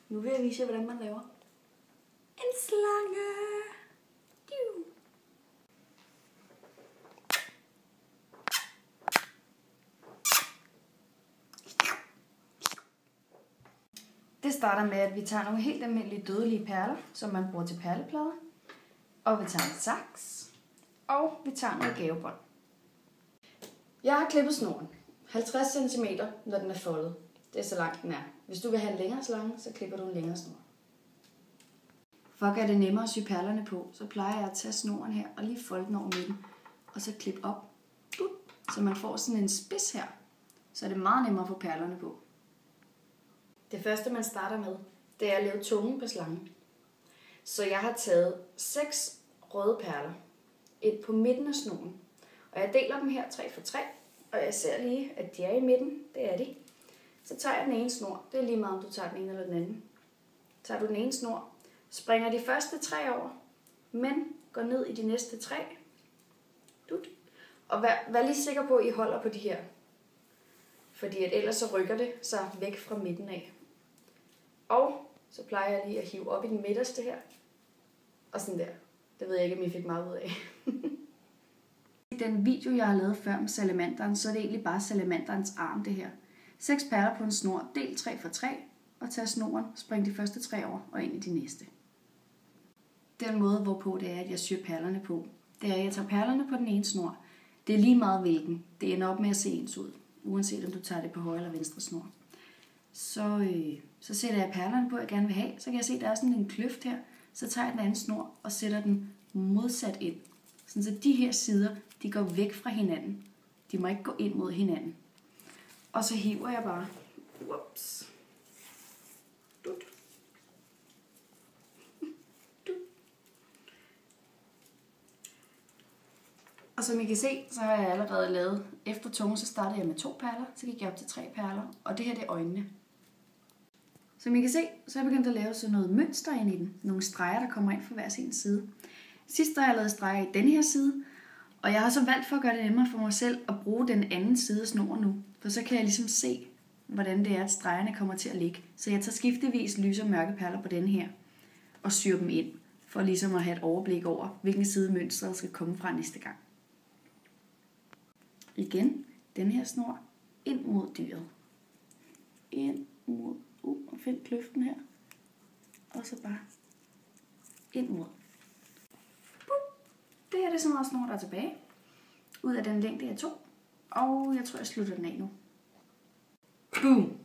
Nu vil jeg vise jer, hvordan man laver en slange. Det starter med, at vi tager nogle helt almindelige dødelige perler, som man bruger til perleplader. Og vi tager en saks. Og vi tager noget gavebånd. Jeg har klippet snoren 50 cm, når den er foldet. Det er så langt den er. Hvis du vil have en længere slange, så klipper du en længere snor. For at gøre det nemmere at sy perlerne på, så plejer jeg at tage snoren her og lige folde den over midten. Og så klippe op, så man får sådan en spids her. Så er det meget nemmere at få perlerne på. Det første, man starter med, det er at lave tungen på slangen. Så jeg har taget 6 røde perler ind på midten af snoren. Og jeg deler dem her 3 for 3, og jeg ser lige, at de er i midten. Det er de. Så tager jeg den ene snor. Det er lige meget, om du tager den ene eller den anden. Tager du den ene snor, springer de første 3 over, men går ned i de næste 3. Og vær lige sikker på, at I holder på de her. Fordi at ellers så rykker det sig væk fra midten af. Og så plejer jeg lige at hive op i den midterste her. Og sådan der. Det ved jeg ikke, om I fik meget ud af. I den video, jeg har lavet før med salamanderen, så er det egentlig bare salamanderens arm, det her. 6 perler på en snor, del 3 for 3, og tag snoren, spring de første 3 over og ind i de næste. Den måde, hvorpå det er, at jeg syr perlerne på, det er, at jeg tager perlerne på den ene snor. Det er lige meget hvilken. Det ender op med at se ens ud, uanset om du tager det på højre eller venstre snor. Så sætter jeg perlerne på, jeg gerne vil have. Så kan jeg se, at der er sådan en kløft her. Så tager jeg den anden snor og sætter den modsat ind. Sådan så de her sider, de går væk fra hinanden. De må ikke gå ind mod hinanden. Og så hiver jeg bare. Ups. Og som I kan se, så har jeg allerede lavet, efter tungen, så startede jeg med 2 perler, så gik jeg op til 3 perler, og det her det er øjnene. Som I kan se, så er jeg begyndt at lave sådan noget mønster ind i den, nogle streger, der kommer ind fra hver sin side. Sidst har jeg lavet streger i denne her side, og jeg har så valgt for at gøre det nemmere for mig selv at bruge den anden side af snoren nu, for så kan jeg ligesom se, hvordan det er, at stregerne kommer til at ligge. Så jeg tager skiftevis lyse og mørke perler på denne her, og syr dem ind, for ligesom at have et overblik over, hvilken side mønstret skal komme fra næste gang. Igen, den her snor ind mod dyret. Ind mod, og find kløften her. Og så bare ind mod. Det her det er så meget snor, der er tilbage. Ud af den længde, jeg tog. Og jeg tror, jeg slutter den af nu. Boom!